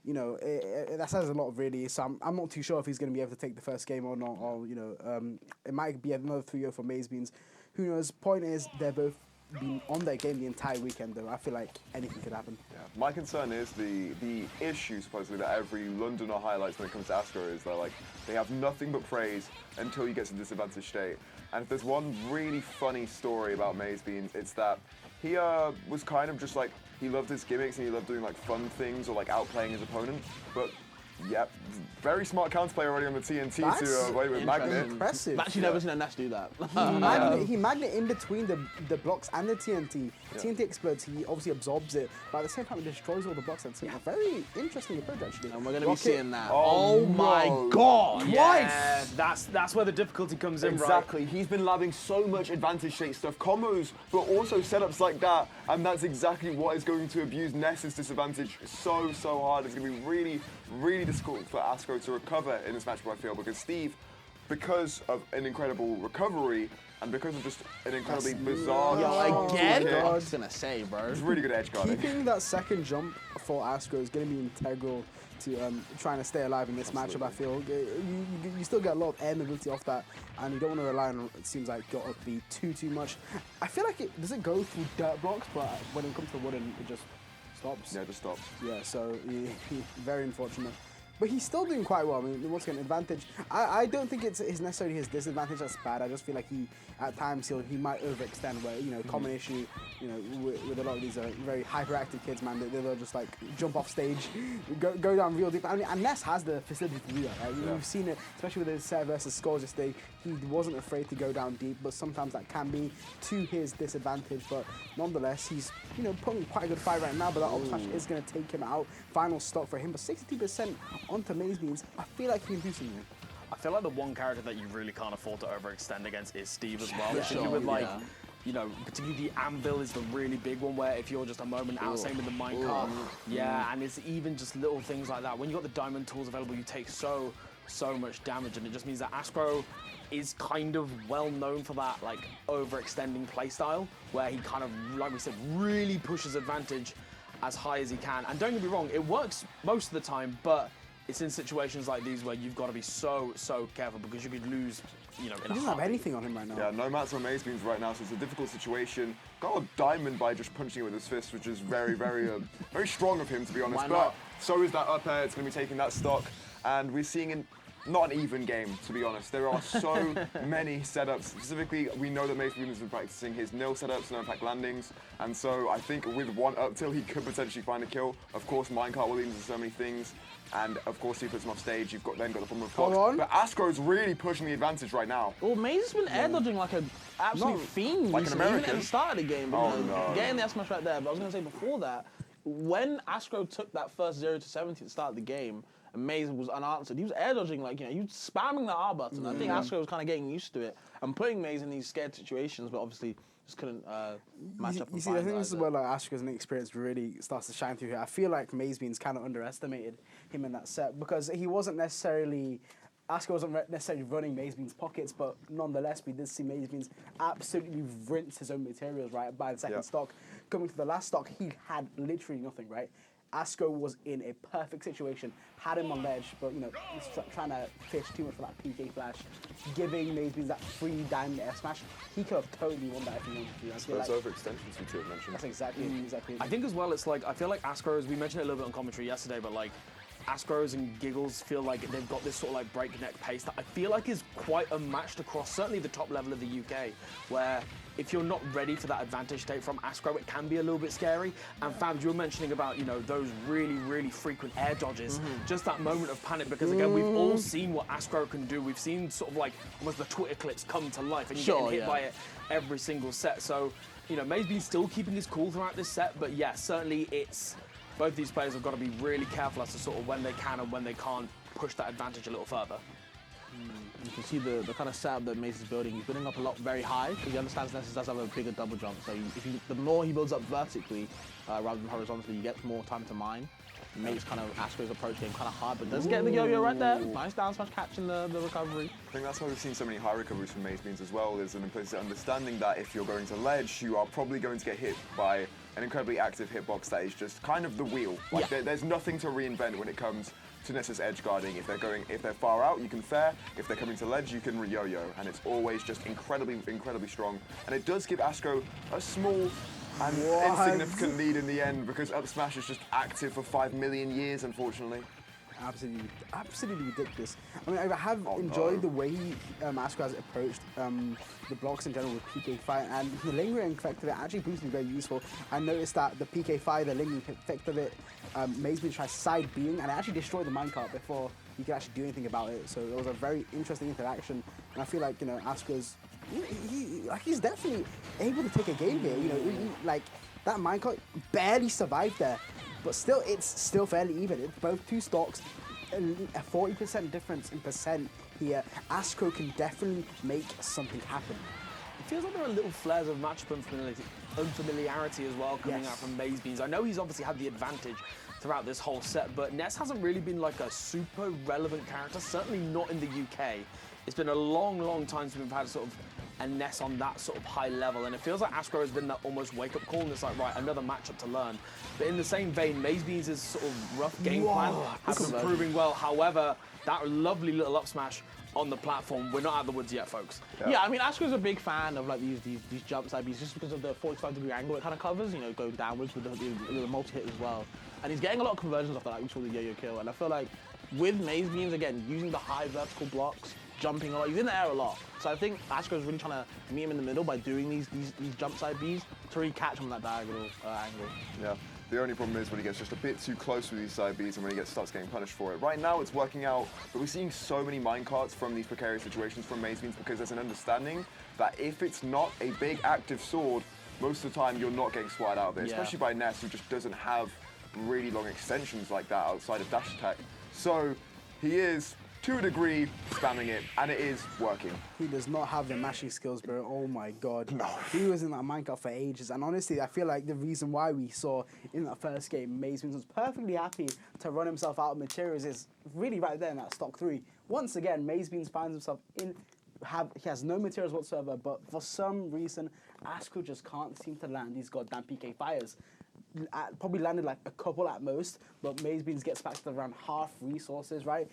you know, that says a lot, really. So I'm not too sure if he's going to be able to take the first game or not. Or, you know, it might be another 3-0 for MazeBeans. Who knows? Point is, they're both been on their game the entire weekend, though. I feel like anything could happen. Yeah. My concern is the issue, supposedly, that every Londoner highlights when it comes to ascro is they have nothing but praise until you get to disadvantaged state. And if there's one really funny story about MazeBeans, it's that he was kind of just like, he loved his gimmicks and he loved doing like fun things or like outplaying his opponent, but yep, very smart counterplay already on the TNT to away with Magnet. Impressive. I've actually never seen a Ness do that. He magnet in between the blocks and the TNT. Yeah. TNT explodes, he obviously absorbs it, but at the same time he destroys all the blocks. That's a very interesting approach, actually. And we're going to be seeing that. Oh my God! Yeah, that's where the difficulty comes in, right? Exactly. He's been labbing so much advantage state stuff, combos, but also setups like that, and that's exactly what is going to abuse Ness's disadvantage so hard. It's going to be really difficult for ascro to recover in this matchup, I feel, because Steve, because of an incredible recovery and because of just an incredibly bizarre... Again? I was going to say, bro. It's really good edge guarding. Keeping that second jump for ascro is going to be integral to trying to stay alive in this matchup, I feel. You still get a lot of air mobility off that, and you don't want to rely on, it seems like, your up B too much. I feel like it doesn't go through dirt blocks, but when it comes to wooden, it just stops. Yeah, it just stops. Yeah, so very unfortunate. But he's still doing quite well. I mean, once again, advantage. I don't think it's necessarily his disadvantage that's bad. I just feel like at times he might overextend. Where, you know, common issue, you know, with a lot of these very hyperactive kids, man. They'll just like jump off stage, go down real deep. I mean, and Ness has the facility to do that. Right? Yeah. We've seen it, especially with his set versus scores yesterday. He wasn't afraid to go down deep, but sometimes that can be to his disadvantage. But nonetheless, he's, you know, putting quite a good fight right now. But that up smash is going to take him out. Final stock for him, but 62%. Onto MazeBeans, I feel like he can do something. I feel like the one character that you really can't afford to overextend against is Steve as well. Yeah, Particularly with like, you know, particularly the anvil is the really big one where if you're just a moment out, same with the minecart. Yeah, and it's even just little things like that. When you got the diamond tools available, you take so much damage, and it just means that ascro is kind of well known for that like overextending playstyle, where he kind of, like we said, really pushes advantage as high as he can. And don't get me wrong, it works most of the time, but it's in situations like these where you've got to be so careful because you could lose, you know, in He doesn't have anything on him right now. Yeah, no mats on MazeBeans right now, so it's a difficult situation. Got a diamond by just punching it with his fist, which is very strong of him, to be honest. But so is that up air. It's going to be taking that stock, and we're seeing not an even game, to be honest. There are so many setups. Specifically, we know that MazeBeans has been practicing his nil setups, no impact landings, and so I think with one up till he could potentially find a kill. Of course, minecart will lead into so many things, and of course he puts him off stage. You've then got the problem of Fox. But ascro's really pushing the advantage right now. Well, Maze has been air dodging like an absolute fiend like recently, an even at the start of the game. Getting the S smash right there. But I was going to say before that, when ascro took that first 0 to 70 at the start of the game, and Maze was unanswered, he was air dodging, like, you know, he was spamming the R button. I think ascro was kind of getting used to it and putting Maze in these scared situations, but obviously just couldn't match up. You see, I think this is where like ascro's inexperience really starts to shine through here. I feel like MazeBeans kind of underestimated him in that set because he wasn't necessarily. ascro wasn't necessarily running MazeBeans' pockets, but nonetheless, we did see MazeBeans absolutely rinse his own materials, right, by the second stock. Coming to the last stock, he had literally nothing, right? ascro was in a perfect situation, had him on ledge, but, you know, he's trying to fish too much for that PK flash, giving MazeBeans that free diamond air smash. He could have totally won that if he wanted to. Those overextensions we have mentioned. That's exactly I think as well, it's like, I feel like ascros, we mentioned it a little bit on commentary yesterday, but like, ascros and Giggles feel like they've got this sort of like breakneck pace that I feel like is quite unmatched across certainly the top level of the UK, where if you're not ready for that advantage state from ascro, it can be a little bit scary. And Fabs, you were mentioning about, you know, those really frequent air dodges, just that moment of panic, because again, we've all seen what ascro can do. We've seen sort of like almost the Twitter clips come to life, and you're getting hit by it every single set. So, you know, MazeBeans still keeping his cool throughout this set, but yeah, certainly it's both these players have got to be really careful as to sort of when they can and when they can't push that advantage a little further. You can see the kind of setup that Maze is building. He's building up a lot very high because he understands Ness does have a bigger double jump. So the more he builds up vertically rather than horizontally, you get more time to mine. It makes kind of ascro's approach game kind of hard, but does get the yo-yo right there. Nice down smash catching the recovery. I think that's why we've seen so many high recoveries from MazeBeans as well. There's an implicit understanding that if you're going to ledge, you are probably going to get hit by an incredibly active hitbox that is just kind of the wheel. Like there's nothing to reinvent when it comes to Ness's edge guarding. If they're far out, you can fair. If they're coming to ledge, you can yo-yo, and it's always just incredibly strong. And it does give ascro a small and insignificant lead in the end because up smash is just active for 5 million years, unfortunately. Absolutely ridiculous. I mean, I have enjoyed the way ascro has approached the blocks in general with PK Fire, and the lingering effect of it actually proves to be very useful. I noticed that the PK Fire, the lingering effect of it, MazeBeans tried side Bing, and it actually destroyed the minecart before you could actually do anything about it. So it was a very interesting interaction, and I feel like, you know, ascro's he's definitely able to take a game here. You know, like that minecart barely survived there. But still, it's still fairly even. It's both two stocks, a 40% difference in percent here. ascro can definitely make something happen. It feels like there are little flares of matchup unfamiliarity as well coming out from MazeBeans. I know he's obviously had the advantage throughout this whole set, but Ness hasn't really been like a super relevant character, certainly not in the UK. It's been a long time since we've had sort of a Ness on that sort of high level, and it feels like ascro has been that almost wake-up call, and it's like, right, another matchup to learn. But in the same vein, MazeBeans' sort of rough game plan has been proving well. However, that lovely little up smash on the platform, we're not out of the woods yet, folks. Yeah, I mean, ascro's a big fan of like these jump side beats just because of the 45-degree angle it kind of covers, you know, going downwards with the multi-hit as well. And he's getting a lot of conversions off that, like we saw the yo-yo kill. And I feel like with MazeBeans, again, using the high vertical blocks, jumping a lot, he's in the air a lot. So I think ascro's really trying to meet him in the middle by doing these jump side Bs to really catch him on that diagonal angle. Yeah. The only problem is when he gets just a bit too close with these side Bs and when he starts getting punished for it. Right now it's working out, but we're seeing so many minecarts from these precarious situations from MazeBeans because there's an understanding that if it's not a big active sword, most of the time you're not getting swatted out of it, especially by Ness, who just doesn't have really long extensions like that outside of dash attack. So he is, to a degree, spamming it, and it is working. He does not have the mashing skills, bro. Oh my god. No. He was in that minecart for ages, and honestly, I feel like the reason why we saw in that first game, MazeBeans was perfectly happy to run himself out of materials is really right there in that stock 3. Once again, MazeBeans finds himself in, he has no materials whatsoever, but for some reason, ascro just can't seem to land these goddamn PK fires. Probably landed like a couple at most, but MazeBeans gets back to around half resources, right?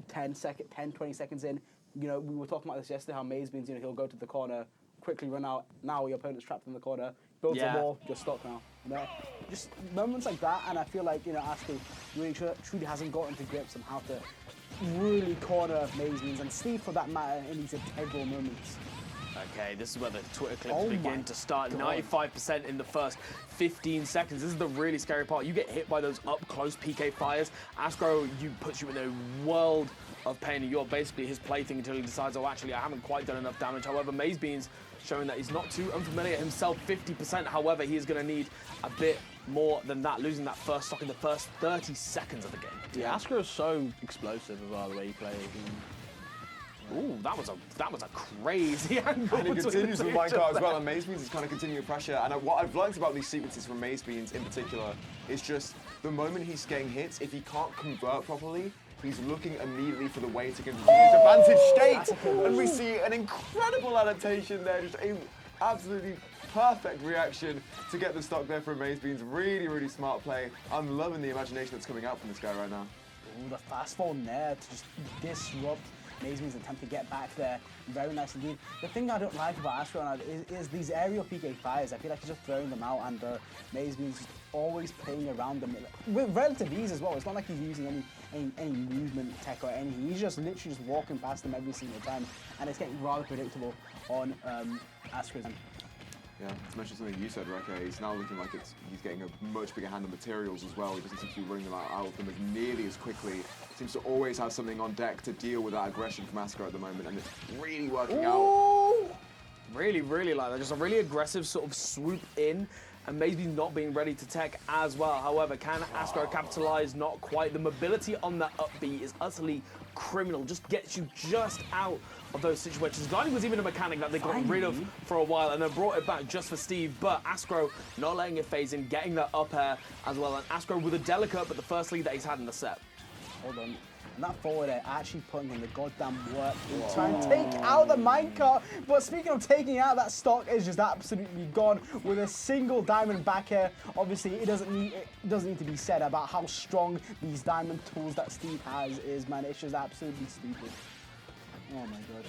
10, 20 seconds in, you know, we were talking about this yesterday, how MazeBeans, you know, he'll go to the corner, quickly run out, now your opponent's trapped in the corner, builds a wall, you're stuck now. You know? Just moments like that, and I feel like, you know, ascro really truly hasn't gotten to grips on how to really corner MazeBeans, and Steve for that matter, in these integral moments. Okay, this is where the Twitter clips begin to start. 95% in the first 15 seconds. This is the really scary part. You get hit by those up-close PK fires. ascro puts you in a world of pain. You're basically his plaything until he decides, oh, actually, I haven't quite done enough damage. However, MazeBeans showing that he's not too unfamiliar himself, 50%. However, he is going to need a bit more than that, losing that first stock in the first 30 seconds of the game. Yeah, ascro is so explosive as well, the way he plays. Ooh, that was a crazy angle. And he continues with the minecart as well, and MazeBeans is kind of continuing pressure. And what I've learned about these sequences from MazeBeans in particular is just the moment he's getting hits, if he can't convert properly, he's looking immediately for the way to continue his advantage state. And we see an incredible adaptation there, just an absolutely perfect reaction to get the stock there from MazeBeans. Really smart play. I'm loving the imagination that's coming out from this guy right now. Ooh, the fast fall there to just disrupt MazeBeans' attempt to get back there. Very nice indeed. The thing I don't like about ascro is these aerial PK fires. I feel like he's just throwing them out, and MazeBeans is always playing around them with relative ease as well. It's not like he's using any movement tech or anything. He's just literally just walking past them every single time, and it's getting rather predictable on ascro's end. Yeah, to mention something you said, Rekka, he's now looking like he's getting a much bigger hand on materials as well. He doesn't seem to be running them out of them as nearly as quickly. Seems to always have something on deck to deal with that aggression from ascro at the moment, and it's really working out. Really like that. Just a really aggressive sort of swoop in, and maybe not being ready to tech as well. However, can ascro capitalize? Not quite. The mobility on that up B is utterly criminal. Just gets you just out of those situations. Gliding was even a mechanic that they got rid of for a while and then brought it back just for Steve, but ascro not letting it phase in, getting that up air as well, and ascro with a delicate but the first lead that he's had in the set. Hold on. And that forward air actually putting in the goddamn work to try and take out the minecart. But speaking of taking out, that stock is just absolutely gone with a single diamond back air. Obviously, it doesn't need to be said about how strong these diamond tools that Steve has is, man. It's just absolutely stupid. Oh my god.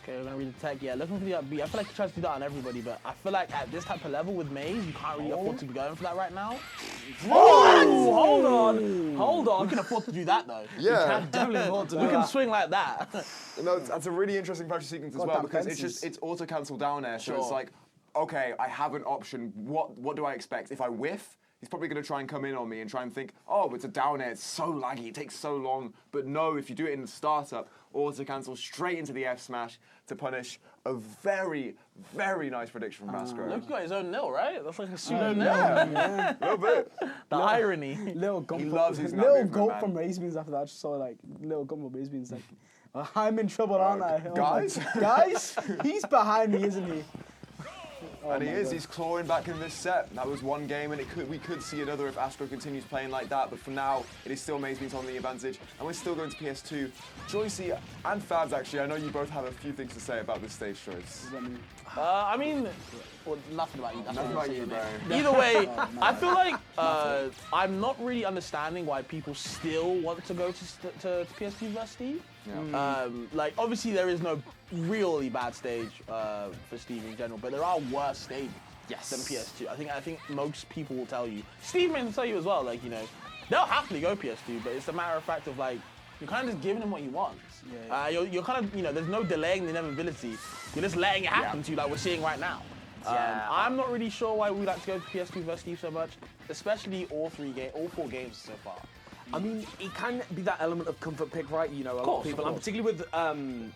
Okay, we're gonna read the tech. Yeah, looking for the up B. I feel like he tries to do that on everybody, but I feel like at this type of level with Maze, you can't really afford to be going for that right now. Oh, hold on. We can afford to do that though. Yeah. Definitely afford to do We can that. swing like that. No, that's a really interesting pressure sequence as well Goddamn because fences. it's auto cancel down air. So it's Sure. like, okay, I have an option. What do I expect? If I whiff, he's probably going to try and come in on me and try and think, oh, it's a down air. It's so laggy. It takes so long. But no, if you do it in the startup, auto cancel straight into the F smash to punish a very, very nice prediction from ascro. Look, he got his own nil, right? That's like a pseudo nil. Yeah, a little bit. The irony. Little gulp. He loves his nut little movement, gulp man. from MazeBeans after that. I just saw like little gulp from MazeBeans like, I'm in trouble, aren't I? Oh my- guys? guys, he's behind me, isn't he? Oh And he my is. God. He's clawing back in this set. That was one game, and we could see another if ascro continues playing like that. But for now, it is still MazeBeans on the advantage, and we're still going to PS2. Joycey and Fabs, actually, I know you both have a few things to say about this stage choice. I mean, well, nothing about you. That's Nothing what about I'm you, saying, Brian. mate. Either way, I feel like I'm not really understanding why people still want to go to PS2 versus Steve. Yeah. Like, obviously, there is no really bad stage for Steve in general, but there are worse stages than PS2. I think most people will tell you. Steve may tell you as well. Like, you know, they'll happily go PS2, but it's a matter of fact of like you're kind of just giving him what he wants. Yeah, You're kind of, you know, there's no delaying the inevitability. You're just letting it happen to you, like we're seeing right now. I'm not really sure why we like to go to PS2 versus Steve so much, especially all 4 games so far. I mean, it can be that element of comfort pick, right? You know, a lot course, of people, of and particularly with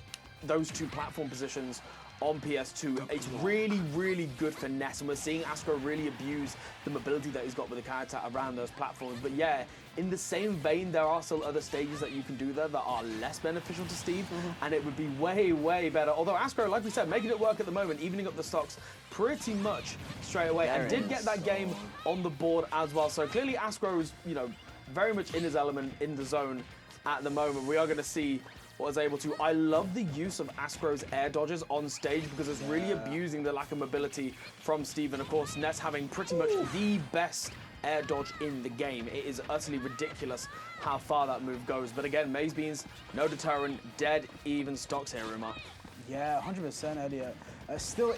those two platform positions on PS2, it's really, really good for Ness, and we're seeing ascro really abuse the mobility that he's got with the character around those platforms. But yeah, in the same vein, there are still other stages that you can do there that are less beneficial to Steve, and it would be way, way better. Although ascro, like we said, making it work at the moment, evening up the stocks pretty much straight away, and did get that game on the board as well. So clearly ascro's, you know, very much in his element, in the zone at the moment. We are going to see what is able to. I love the use of ascro's air dodges on stage because it's really abusing the lack of mobility from Steve. And of course, Ness having pretty much the best air dodge in the game. It is utterly ridiculous how far that move goes. But again, MazeBeans, no deterrent, dead even stocks here, Umar. Yeah, 100%, Elliot. Still,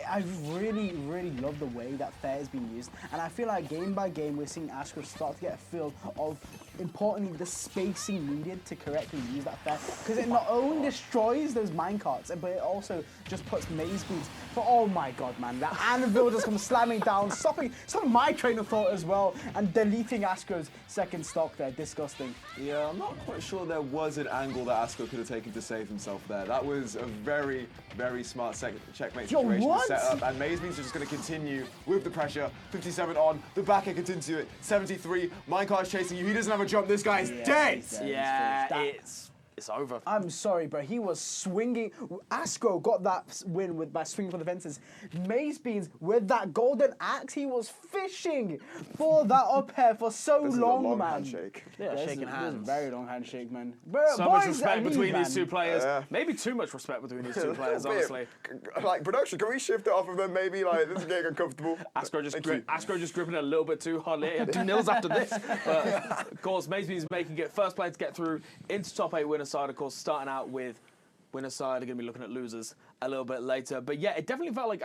I really, really love the way that fair is being used, and I feel like game by game we're seeing ascro start to get a feel of, importantly, the spacing needed to correctly use that fair, because it not only destroys those minecarts, but it also just puts MazeBeans for, oh my god, man, the anvil just comes slamming down, stopping my train of thought as well, and deleting ascro's second stock there. Disgusting. Yeah, I'm not quite sure there was an angle that ascro could have taken to save himself there. That was a very, very smart checkmate Yo, situation what? to set up, and MazeBeans are just going to continue with the pressure. 57 on, the back air gets into it. 73, minecart's chasing you. He doesn't have a jump. This guy is dead. he's dead. Yeah, That- it's over. I'm sorry, but he was swinging. ascro got that win by swinging for the fences. MazeBeans, with that golden axe, he was fishing for that up air for so This is a long, long man. handshake. Yeah, This shaking is a hands. very long handshake, man. So much respect between these two players. players. Maybe too much respect between these two players, A little honestly. bit. Like, production, can we shift it off of them maybe? Like, this is getting uncomfortable. ascro just Thank you. gripping it a little bit too hard. 2-0s after this. But of course, MazeBeans making it first player to get through into top 8 winner side. Of course, starting out with winner side. Are going to be looking at losers a little bit later. But yeah, it definitely felt like